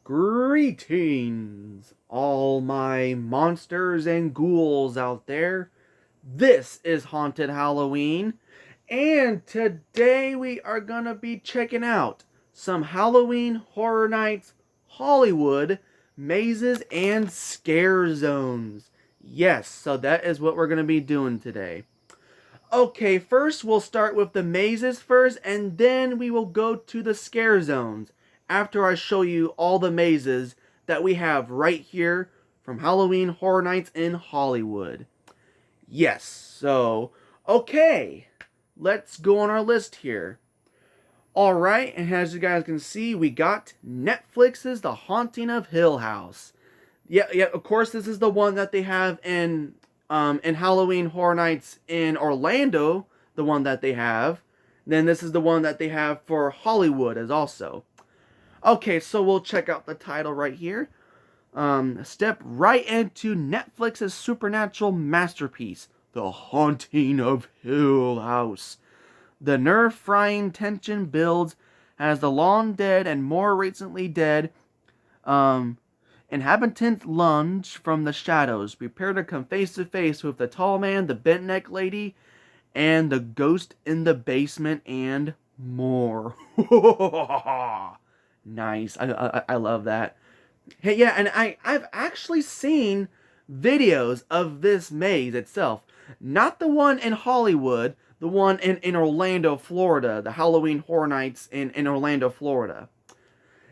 Greetings, all my monsters and ghouls out there. This is Haunted Halloween, and today we are gonna be checking out some Halloween Horror Nights Hollywood mazes and scare zones. Yes, so that is what we're gonna be doing today. Okay, first we'll start with the mazes first, and then we will go to the scare zones after I show you all the mazes that we have right here from Halloween Horror Nights in Hollywood. Yes, so, okay, let's go on our list here. Alright, and as you guys can see, we got Netflix's The Haunting of Hill House. Yeah, of course, this is the one that they have in Halloween Horror Nights in Orlando, the one that they have. Then this is the one that they have for Hollywood as also. Okay, so we'll check out the title right here. Step right into Netflix's supernatural masterpiece, The Haunting of Hill House. The nerve-frying tension builds as the long dead and more recently dead inhabitants lunge from the shadows, prepare to come face to face with the tall man, the bent neck lady, and the ghost in the basement, and more. Nice. I love that. Hey, yeah, and I've actually seen videos of this maze itself. Not the one in Hollywood, the one in Orlando, Florida, the Halloween Horror Nights in Orlando, Florida.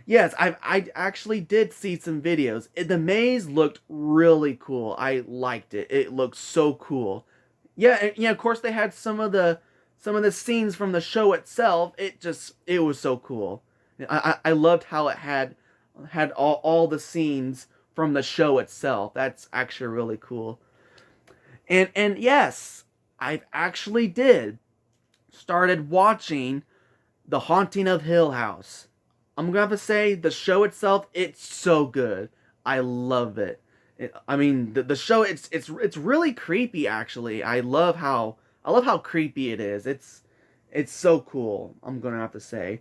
Yes, I actually did see some videos. The maze looked really cool. I liked it. It looked so cool. Yeah, and, yeah. Of course, they had some of the scenes from the show itself. It was so cool. I loved how it had all the scenes from the show itself. That's actually really cool. And yes, I've actually did started watching The Haunting of Hill House. I'm gonna have to say the show itself, it's so good. I love it. I mean, the show, it's really creepy. Actually, I love how creepy it is. It's so cool. I'm gonna have to say.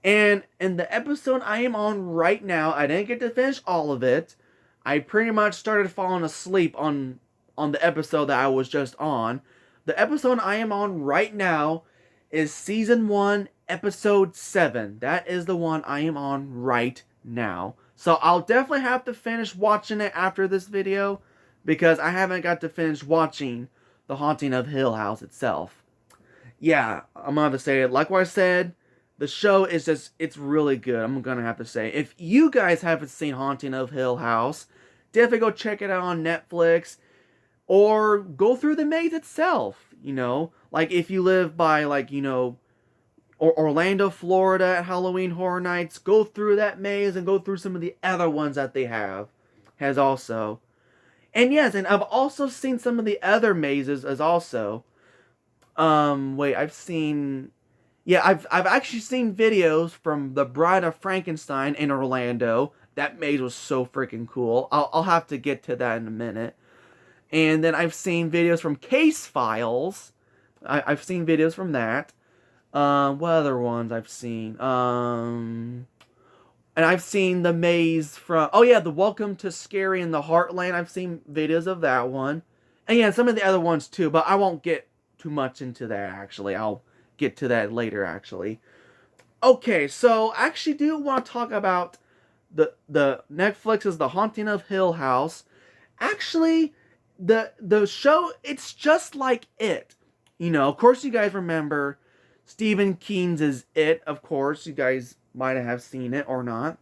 And in the episode I am on right now, I didn't get to finish all of it. I pretty much started falling asleep on the episode that I was just on. The episode I am on right now is season 1, episode 7. That is the one I am on right now. So I'll definitely have to finish watching it after this video, because I haven't got to finish watching The Haunting of Hill House itself. Yeah, I'm gonna have to say it. Like what I said, the show is it's really good. I'm gonna have to say. If you guys haven't seen Haunting of Hill House, definitely go check it out on Netflix. Or go through the maze itself, Like, if you live by, like, Orlando, Florida at Halloween Horror Nights, go through that maze and go through some of the other ones that they has also. And yes, and I've also seen some of the other mazes as also. I've seen... Yeah, I've actually seen videos from The Bride of Frankenstein in Orlando. That maze was so freaking cool. I'll have to get to that in a minute. And then I've seen videos from Case Files. I've seen videos from that. What other ones I've seen? And I've seen the maze from... Oh yeah, the Welcome to Scary in the Heartland. I've seen videos of that one. And yeah, some of the other ones too. But I won't get too much into that, actually. I'll get to that later, actually. Okay, so I actually do want to talk about the Netflix's The Haunting of Hill House. Actually... The show, it's just like It. Of course you guys remember Stephen King's It, of course. You guys might have seen it or not.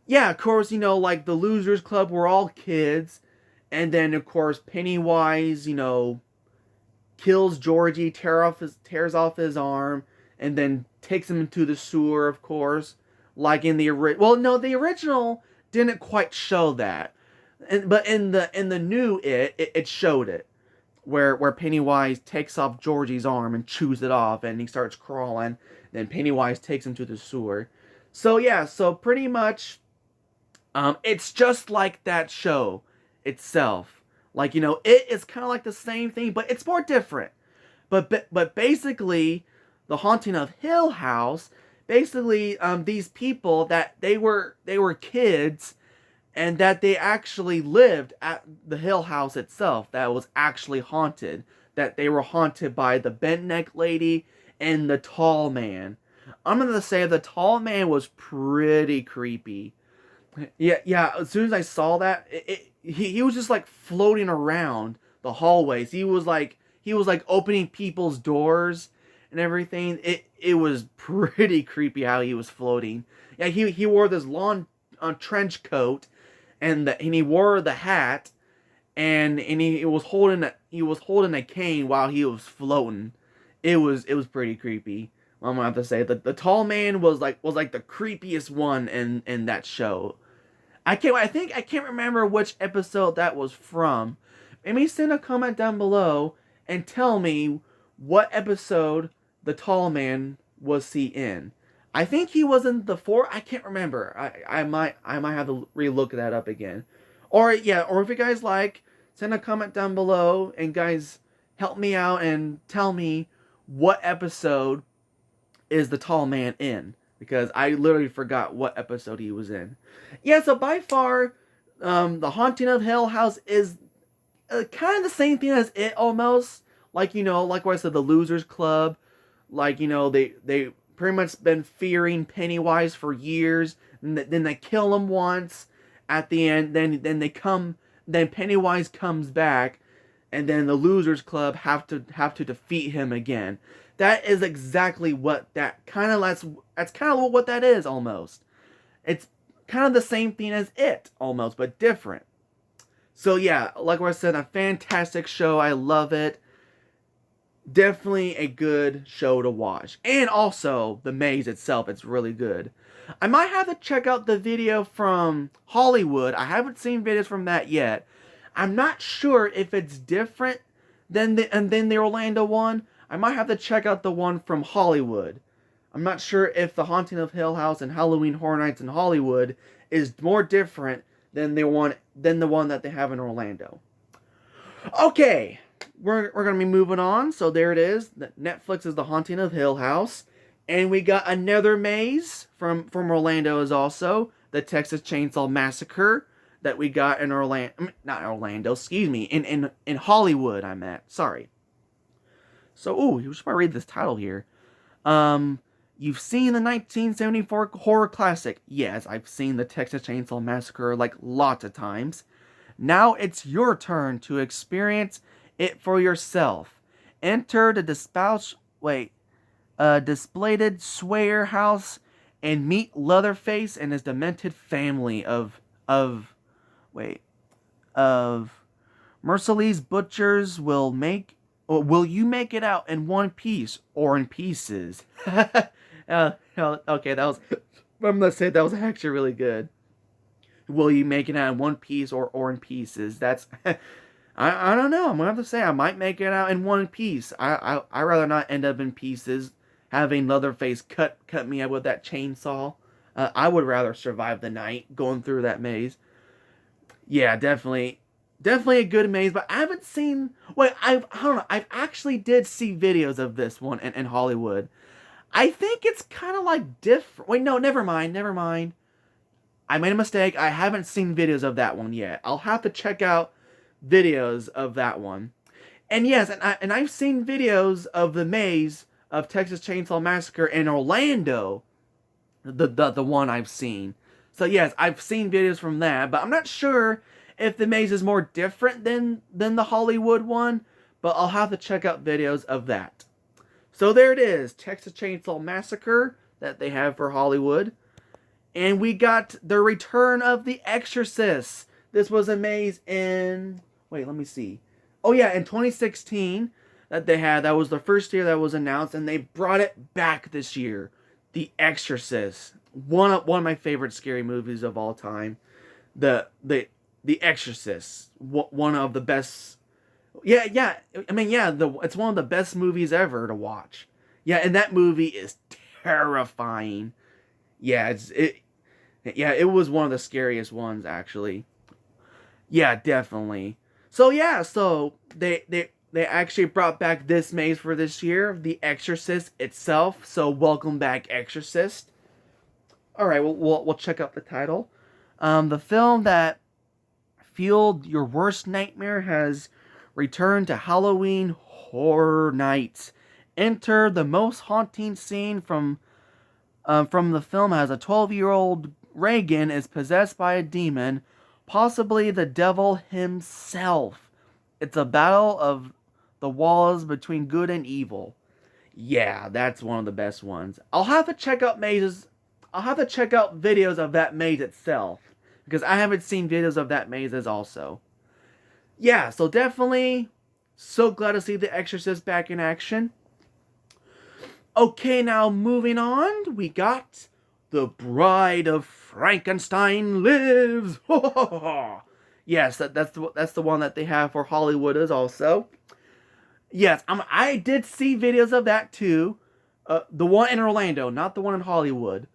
Yeah, of course, like the Losers Club were all kids. And then, of course, Pennywise, kills Georgie, tears off his arm, and then takes him into the sewer, of course. Like in the original... Well, no, the original didn't quite show that. But in the new it showed it, where Pennywise takes off Georgie's arm and chews it off, and he starts crawling. Then Pennywise takes him to the sewer. So yeah, so pretty much, it's just like that show itself. Like, it is kind of like the same thing, but it's more different. But basically, The Haunting of Hill House basically these people that they were kids, and that they actually lived at the Hill House itself, that was actually haunted, that they were haunted by the bent neck lady and the tall man. I'm gonna say the tall man was pretty creepy. Yeah. As soon as I saw that, he was just like floating around the hallways. He was like opening people's doors and everything. It was pretty creepy how he was floating. Yeah, he wore this long trench coat, and he wore the hat, and he was holding a cane while he was floating. It was pretty creepy. I'm gonna have to say the tall man was like the creepiest one in that show. I can't remember which episode that was from. Maybe send a comment down below and tell me what episode the tall man was he in. I think he was in the fourth. I can't remember. I might have to relook that up again. Or if you guys like, send a comment down below, and guys, help me out and tell me what episode is the tall man in, because I literally forgot what episode he was in. Yeah, so by far, The Haunting of Hill House is kind of the same thing as it, almost. Like what I said, the Losers Club. Like, they pretty much been fearing Pennywise for years, and then they kill him once at the end, then Pennywise comes back, and then the Losers Club have to defeat him again. That is exactly what that's kind of what that is, almost. It's kind of the same thing as it, almost, but different. So yeah, like what I said, a fantastic show. I love it. Definitely a good show to watch. And also, the maze itself, it's really good. I might have to check out the video from Hollywood. I haven't seen videos from that yet. I'm not sure if it's different than the Orlando one. I might have to check out the one from Hollywood. I'm not sure if The Haunting of Hill House and Halloween Horror Nights in Hollywood is more different than the one that they have in Orlando. Okay, we're gonna be moving on. So there it is. Netflix is The Haunting of Hill House, and we got another maze from Orlando is also the Texas Chainsaw Massacre that we got in not Orlando, excuse me, in Hollywood. I'm at. Sorry. So, you should probably read this title here. You've seen the 1974 horror classic. Yes, I've seen the Texas Chainsaw Massacre like lots of times. Now it's your turn to experience it for yourself. Enter the displayed Sawyer house and meet Leatherface and his demented family of merciless butchers. Will you make it out in one piece or in pieces? Okay, I'm gonna say that was actually really good. Will you make it out in one piece or in pieces? That's I don't know. I'm gonna have to say I might make it out in one piece. I rather not end up in pieces, having Leatherface cut me up with that chainsaw. I would rather survive the night going through that maze. Yeah, definitely a good maze. But I haven't seen. I don't know. I've actually did see videos of this one in Hollywood. I think it's kind of like different. Wait, no, never mind. I made a mistake. I haven't seen videos of that one yet. I'll have to check out videos of that one. And yes, and I've seen videos of the maze of Texas Chainsaw Massacre in Orlando. The one I've seen. So yes, I've seen videos from that, but I'm not sure if the maze is more different than the Hollywood one, but I'll have to check out videos of that. So there it is, Texas Chainsaw Massacre that they have for Hollywood. And we got the return of the Exorcist. This was a maze in, let me see. Oh yeah, in 2016 that they had. That was the first year that was announced, and they brought it back this year. The Exorcist. One of my favorite scary movies of all time. The Exorcist. One of the best. Yeah. It's one of the best movies ever to watch. Yeah, and that movie is terrifying. Yeah, it was one of the scariest ones, actually. Yeah, definitely. So they they actually brought back this maze for this year, The Exorcist itself. So welcome back, Exorcist. All right, we'll check out the title. The film that fueled your worst nightmare has returned to Halloween Horror Nights. Enter the most haunting scene from the film as a 12-year-old Reagan is possessed by a demon, possibly the devil himself. It's a battle of the walls between good and evil. Yeah, that's one of the best ones. I'll have to check out mazes. I'll have to check out videos of that maze itself, because I haven't seen videos of that mazes also. Yeah, so definitely so glad to see The Exorcist back in action. Okay, now moving on, we got The Bride of Frankenstein Lives. Yes, that's the one that they have for Hollywood as also. Yes, I did see videos of that too. The one in Orlando, not the one in Hollywood.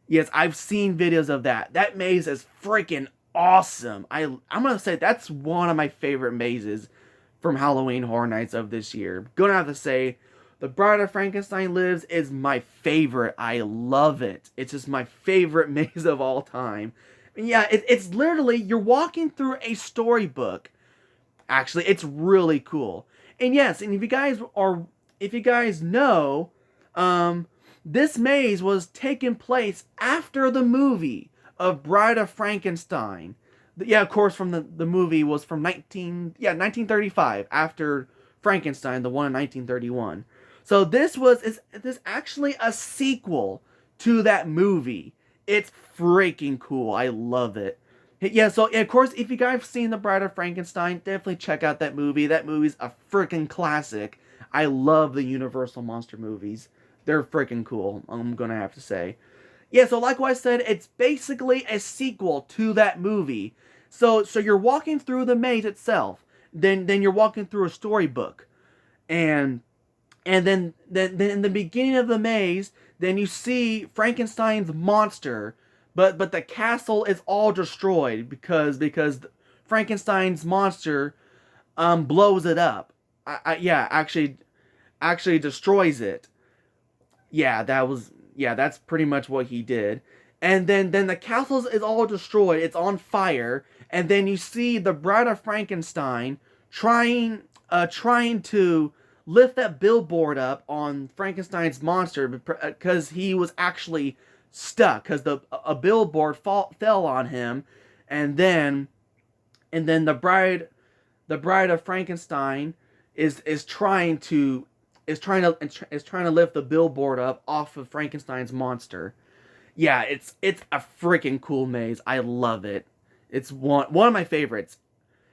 Yes, I've seen videos of that. That maze is freaking awesome. I'm gonna say that's one of my favorite mazes from Halloween Horror Nights of this year. Gonna have to say, The Bride of Frankenstein Lives is my favorite. I love it. It's just my favorite maze of all time. And yeah, it's literally, you're walking through a storybook. Actually, it's really cool. And yes, and if you guys know, this maze was taking place after the movie of Bride of Frankenstein. Yeah, of course, from the movie was from 1935, after Frankenstein, the one in 1931. So this is actually a sequel to that movie. It's freaking cool. I love it. Yeah, so of course, if you guys have seen The Bride of Frankenstein, definitely check out that movie. That movie's a freaking classic. I love the Universal monster movies. They're freaking cool, I'm gonna have to say. Yeah, so like what I said, it's basically a sequel to that movie. So you're walking through the maze itself. Then you're walking through a storybook. And then in the beginning of the maze, then you see Frankenstein's monster, but the castle is all destroyed because Frankenstein's monster blows it up. Actually destroys it. Yeah, that's pretty much what he did. And then the castle is all destroyed. It's on fire. And then you see the Bride of Frankenstein trying to lift that billboard up on Frankenstein's monster because he was actually stuck because a billboard fell on him, and then the bride of Frankenstein is trying to lift the billboard up off of Frankenstein's monster. Yeah, it's a freaking cool maze. I love it. It's one of my favorites,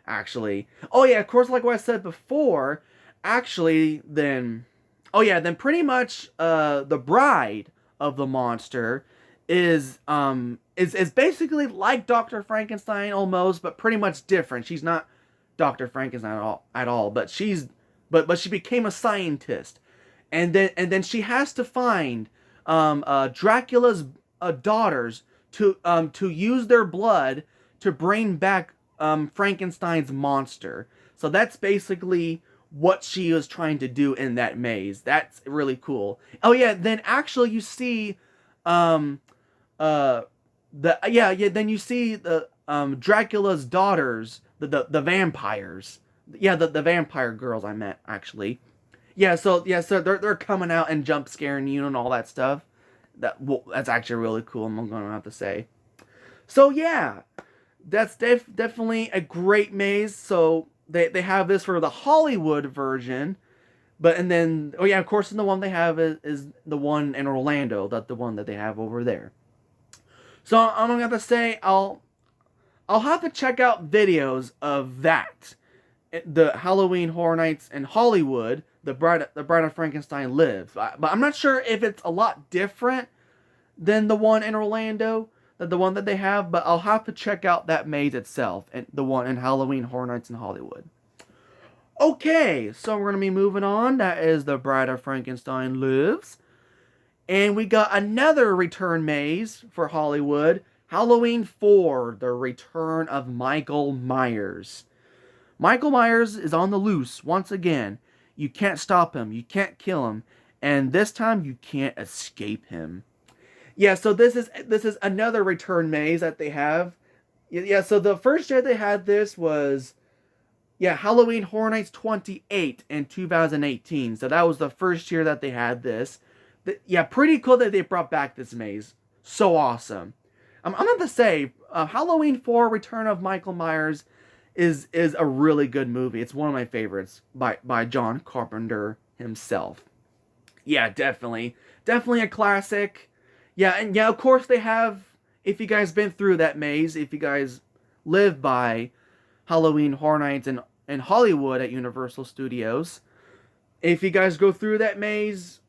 actually. Oh yeah, of course, like what I said before, actually, then pretty much the bride of the monster is basically like Dr. Frankenstein almost, but pretty much different. She's not Dr. Frankenstein at all, but she became a scientist, and then she has to find Dracula's daughters to use their blood to bring back Frankenstein's monster. So that's basically what she was trying to do in that maze. That's really cool. Oh yeah, then actually you see then you see the Dracula's daughters, the vampires. Yeah, the vampire girls I meant, actually. So they're coming out and jump scaring you and all that stuff. That's actually really cool, I'm gonna have to say. So yeah, that's definitely a great maze. So they have this for the Hollywood version, and then of course, the one they have is the one in Orlando, the one that they have over there. So I'm gonna have to say I'll have to check out videos of that, the Halloween Horror Nights in Hollywood, the Bride of Frankenstein Lives. But I'm not sure if it's a lot different than the one in Orlando, than the one that they have, but I'll have to check out that maze itself, and the one in Halloween Horror Nights in Hollywood. Okay, so we're going to be moving on. That is The Bride of Frankenstein Lives. And we got another return maze for Hollywood, Halloween 4, The Return of Michael Myers. Michael Myers is on the loose once again. You can't stop him. You can't kill him. And this time you can't escape him. Yeah, so this is another return maze that they have. Yeah, so the first year they had this was Halloween Horror Nights 28 in 2018. So that was the first year that they had this. Yeah, pretty cool that they brought back this maze. So awesome. I'm going to say, Halloween 4 Return of Michael Myers is a really good movie. It's one of my favorites by John Carpenter himself. Yeah, definitely. Definitely a classic. Yeah, and yeah, of course they have, if you guys been through that maze, if you guys live by Halloween Horror Nights in Hollywood at Universal Studios, if you guys go through that maze,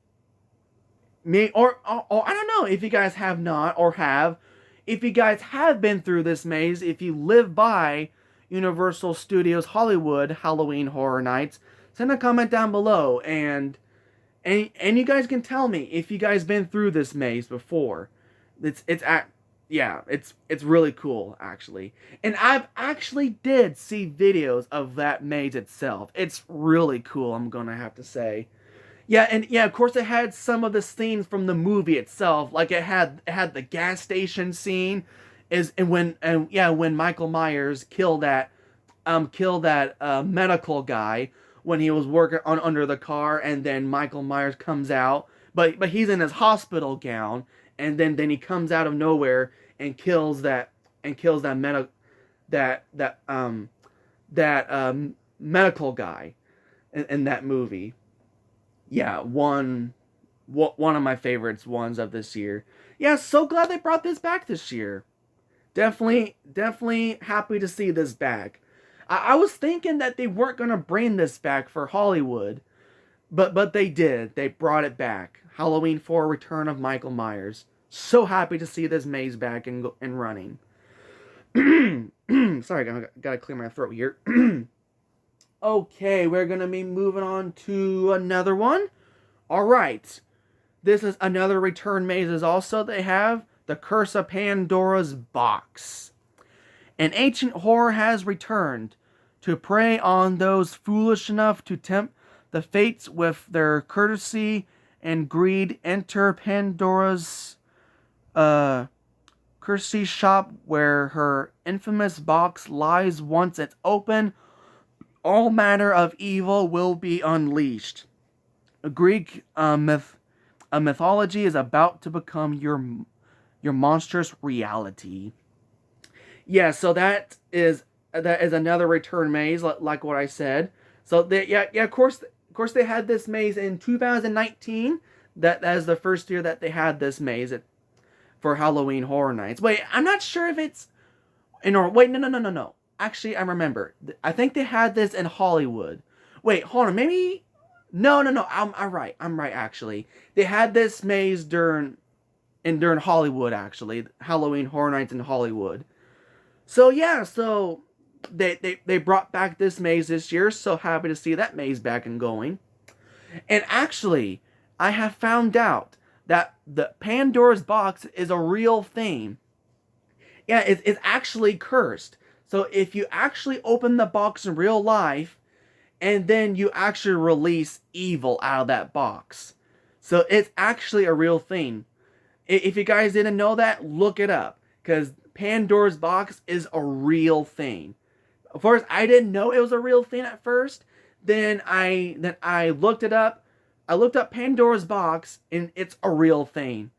or I don't know if you guys have not or have, if you guys have been through this maze, if you live by Universal Studios Hollywood Halloween Horror Nights, send a comment down below, and you guys can tell me if you guys been through this maze before. It's really cool actually, and I've actually did see videos of that maze itself. It's really cool, I'm gonna have to say. Yeah, and yeah, of course it had some of the scenes from the movie itself. Like it had the gas station scene, when Michael Myers killed that medical guy when he was working on under the car, and then Michael Myers comes out, but he's in his hospital gown, and then he comes out of nowhere and kills that medical guy in that movie. Yeah, one of my favorites ones of this year. Yeah, so glad they brought this back this year. Definitely happy to see this back. I was thinking that they weren't gonna bring this back for Hollywood, but they did. They brought it back. Halloween 4: Return of Michael Myers. So happy to see this maze back and running. Sorry, gotta clear my throat here. Okay, we're gonna be moving on to another one. Alright. This is another return mazes also. They have the Curse of Pandora's Box. An ancient horror has returned to prey on those foolish enough to tempt the fates with their courtesy and greed. Enter Pandora's courtesy shop, where her infamous box lies. Once it's open, all manner of evil will be unleashed. A Greek mythology is about to become your monstrous reality. Yeah, so that is another return maze, like what I said. So of course they had this maze in 2019. That is the first year that they had this maze for Halloween Horror Nights. Wait, I'm not sure if it's wait, no. Actually, I remember. I think they had this in Hollywood. Wait, hold on. Maybe no. I'm right. Actually, they had this maze during Hollywood. Actually, Halloween Horror Nights in Hollywood. So yeah, so they brought back this maze this year. So happy to see that maze back and going. And actually, I have found out that the Pandora's box is a real thing. Yeah, it's actually cursed. So if you actually open the box in real life, and then you actually release evil out of that box. So it's actually a real thing. If you guys didn't know that, look it up. Because Pandora's box is a real thing. Of course, I didn't know it was a real thing at first. Then I looked it up. I looked up Pandora's box, and it's a real thing.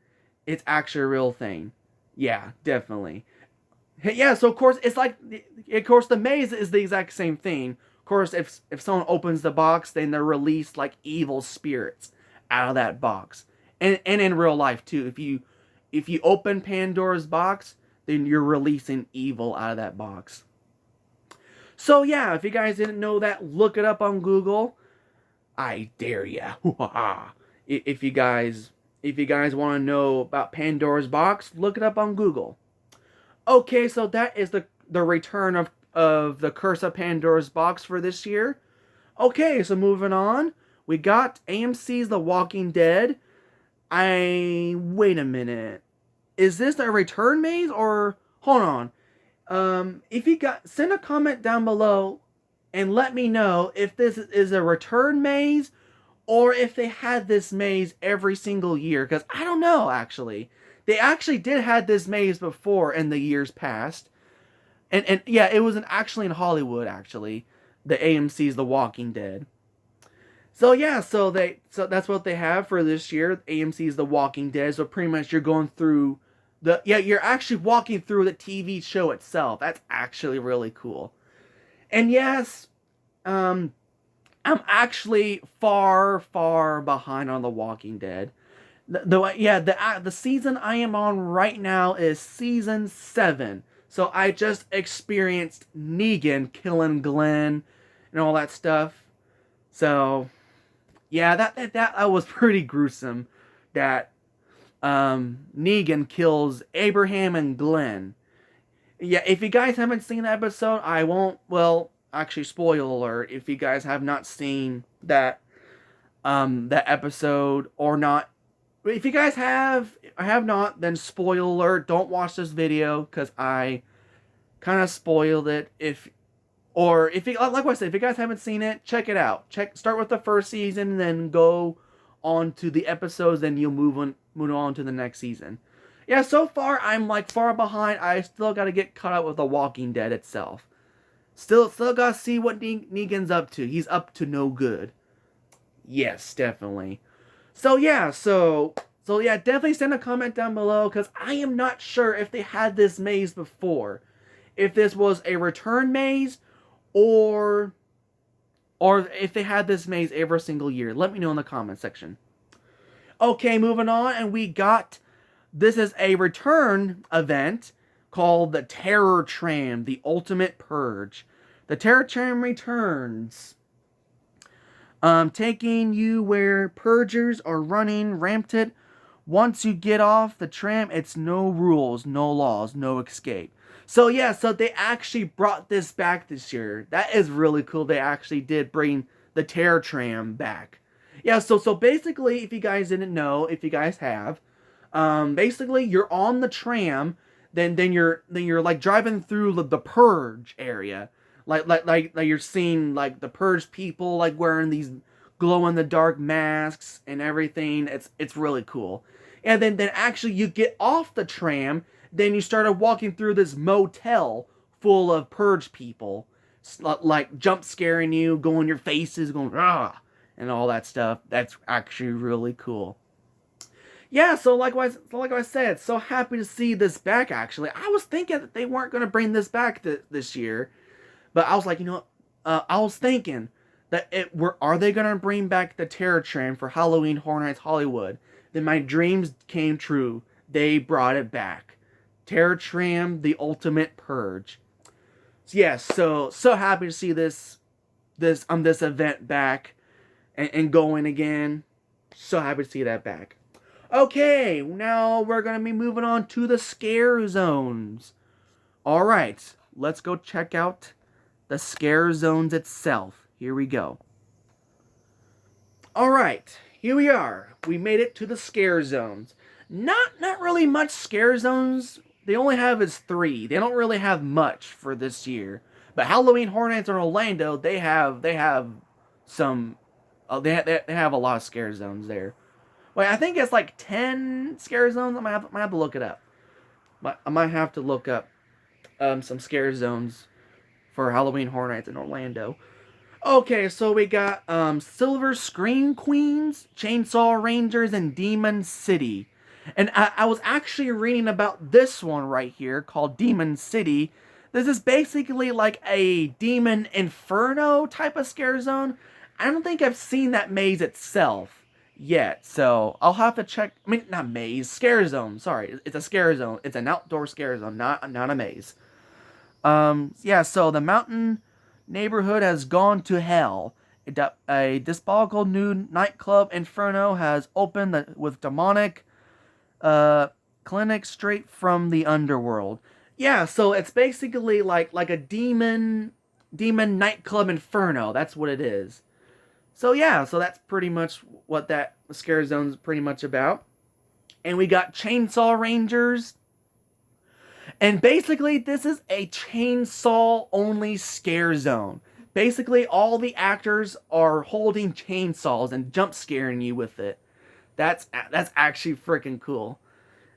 It's actually a real thing. Yeah, definitely. Yeah, so of course, it's like, of course, the maze is the exact same thing. Of course, if someone opens the box, then they're released like evil spirits out of that box. And in real life too. If you open Pandora's box, then you're releasing evil out of that box. So yeah, if you guys didn't know that, look it up on Google. I dare ya. If you guys want to know about Pandora's box, look it up on Google. Okay, so that is the return of the Curse of Pandora's Box for this year. Okay, so moving on. We got AMC's The Walking Dead. Wait a minute. Is this a return maze or hold on? If you send a comment down below and let me know if this is a return maze or if they had this maze every single year, because I don't know, actually. They actually did have this maze before in the years past. And yeah, it was actually in Hollywood, actually. The AMC's The Walking Dead. So yeah, so that's what they have for this year. AMC's The Walking Dead. So pretty much you're going through you're actually walking through the TV show itself. That's actually really cool. And yes, I'm actually far behind on The Walking Dead. The season I am on right now is season 7. So I just experienced Negan killing Glenn and all that stuff. So yeah, that was pretty gruesome. That Negan kills Abraham and Glenn. Yeah, if you guys haven't seen the episode, I won't. Well, actually, spoiler alert: if you guys have not seen that episode or not. If you guys have not, then spoiler alert, don't watch this video, because I kind of spoiled it. If you, like I said, if you guys haven't seen it, check it out. Start with the first season, and then go on to the episodes, then you'll move on to the next season. Yeah, so far, I'm like far behind. I still gotta get caught up with The Walking Dead itself. Still gotta see what Negan's up to. He's up to no good. Yes, definitely. So yeah, definitely send a comment down below, because I am not sure if they had this maze before. If this was a return maze, or if they had this maze every single year. Let me know in the comment section. Okay, moving on, and this is a return event called the Terror Tram, the Ultimate Purge. The Terror Tram returns. Taking you where purgers are running rampant. Once you get off the tram, it's no rules, no laws, no escape. So yeah, so they actually brought this back this year. That is really cool. They actually did bring the Terror Tram back. Yeah, so basically, if you guys didn't know, if you guys have, basically you're on the tram, then you're like driving through the Purge area. Like you're seeing like the Purge people like wearing these glow in the dark masks and everything. It's really cool. And then actually you get off the tram, then you started walking through this motel full of Purge people, like jump scaring you, going your faces, going ah, and all that stuff. That's actually really cool. Yeah, so like I said, so happy to see this back. Actually, I was thinking that they weren't going to bring this back this year. But I was like, I was thinking that are they going to bring back the Terror Tram for Halloween Horror Nights Hollywood? Then my dreams came true. They brought it back. Terror Tram, the Ultimate Purge. So, yes, so happy to see this event back and going again. So happy to see that back. Okay, now we're going to be moving on to the scare zones. Alright, let's go check out the scare zones itself. Here we go. Alright, here we are. We made it to the scare zones. Not really much scare zones. They only have is 3. They don't really have much for this year. But Halloween Horror Nights in Orlando, they have some. They have a lot of scare zones there. Wait, I think it's like 10 scare zones. I might have to look it up. I might have to look up some scare zones for Halloween Horror Nights in Orlando. Okay, so we got Silver Scream Queens, Chainsaw Rangers, and Demon City. And I was actually reading about this one right here called Demon City. This is basically like a Demon Inferno type of scare zone. I don't think I've seen that maze itself yet, so I'll have to check. I mean, not maze, scare zone. Sorry, it's a scare zone. It's an outdoor scare zone, not a maze. Yeah, so the mountain neighborhood has gone to hell. A diabolical new nightclub Inferno has opened with demonic clinic straight from the underworld. Yeah, so it's basically like a demon nightclub Inferno. That's what it is. So yeah, so that's pretty much what that scare zone's pretty much about. And we got Chainsaw Rangers. And basically, this is a chainsaw-only scare zone. basically all the actors are holding chainsaws and jump scaring you with it. That's actually freaking cool.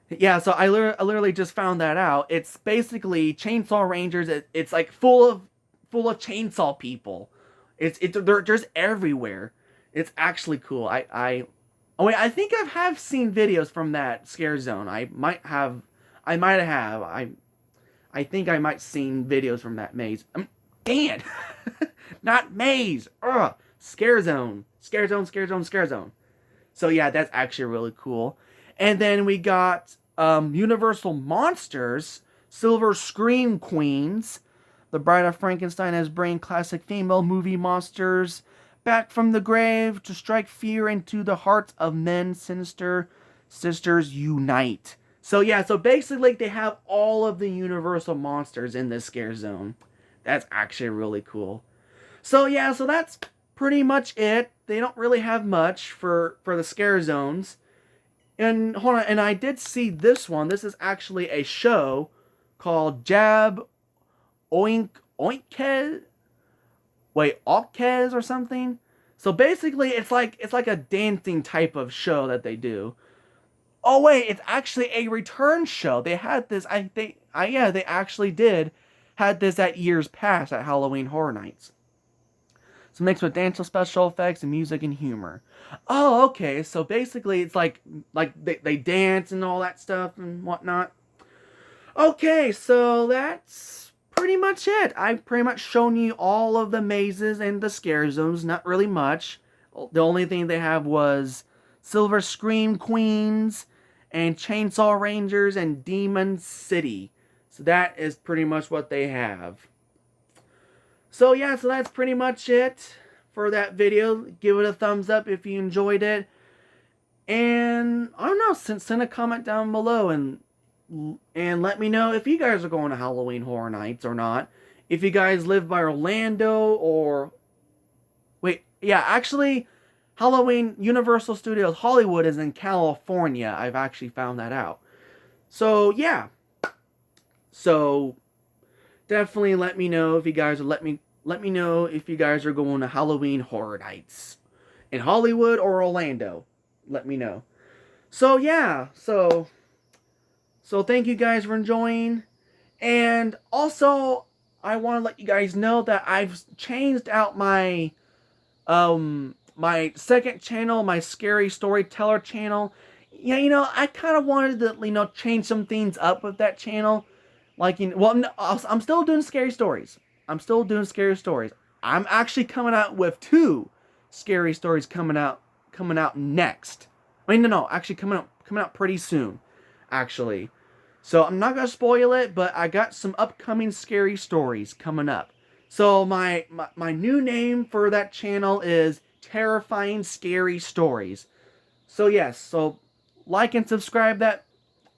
Yeah, so I literally just found that out. It's basically Chainsaw Rangers. It's like full of chainsaw people. They're just everywhere. It's actually cool. Oh wait, I think have seen videos from that scare zone. I think I might seen videos from that maze. Dan, not maze. Ugh, scare zone, scare zone, scare zone, scare zone. So yeah, that's actually really cool. And then we got Universal Monsters, Silver Scream Queens, The Bride of Frankenstein has bring classic female movie monsters back from the grave to strike fear into the hearts of men. Sinister sisters unite. So yeah, so basically they have all of the Universal monsters in this scare zone. That's actually really cool. So yeah, so that's pretty much it. They don't really have much for the scare zones. And hold on, and I did see this one. This is actually a show called Jab Oink Oinkez. Wait, Oinkez or something. So basically, it's like a dancing type of show that they do. Oh wait, it's actually a return show. They had this. They actually did had this at years past at Halloween Horror Nights. So mixed with dance, special effects, and music and humor. Oh, okay. So basically, it's like they dance and all that stuff and whatnot. Okay, so that's pretty much it. I've pretty much shown you all of the mazes and the scare zones. Not really much. The only thing they have was Silver Scream Queens and Chainsaw Rangers and Demon City. So that is pretty much what they have. So yeah, so that's pretty much it for that video. Give it a thumbs up if you enjoyed it. And I don't know, send a comment down below and let me know if you guys are going to Halloween Horror Nights or not. If you guys live by Orlando or... Wait, yeah, actually, Halloween Universal Studios Hollywood is in California. I've actually found that out. So, yeah. So, definitely let me know if you guys are... Let me know if you guys are going to Halloween Horror Nights in Hollywood or Orlando. Let me know. So, yeah. So thank you guys for enjoying. And also, I want to let you guys know that I've changed out my my second channel, my Scary Storyteller channel. Yeah, I kind of wanted to, change some things up with that channel. Like, no, I'm still doing scary stories. I'm still doing scary stories. I'm actually coming out with 2 scary stories coming out next. I mean, no, actually coming out pretty soon, actually. So I'm not gonna spoil it, but I got some upcoming scary stories coming up. So my new name for that channel is Terrifying Scary Stories. So yes, so like and subscribe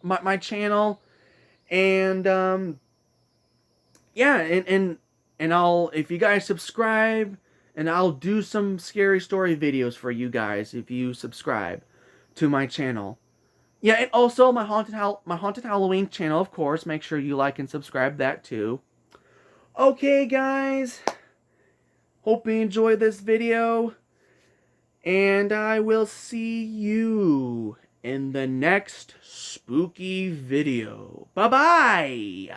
my channel, and yeah, and I'll, if you guys subscribe, and I'll do some scary story videos for you guys if you subscribe to my channel. Yeah, and also my Haunted Halloween channel, of course. Make sure you like and subscribe that too. Okay, guys. Hope you enjoyed this video. And I will see you in the next spooky video. Bye-bye!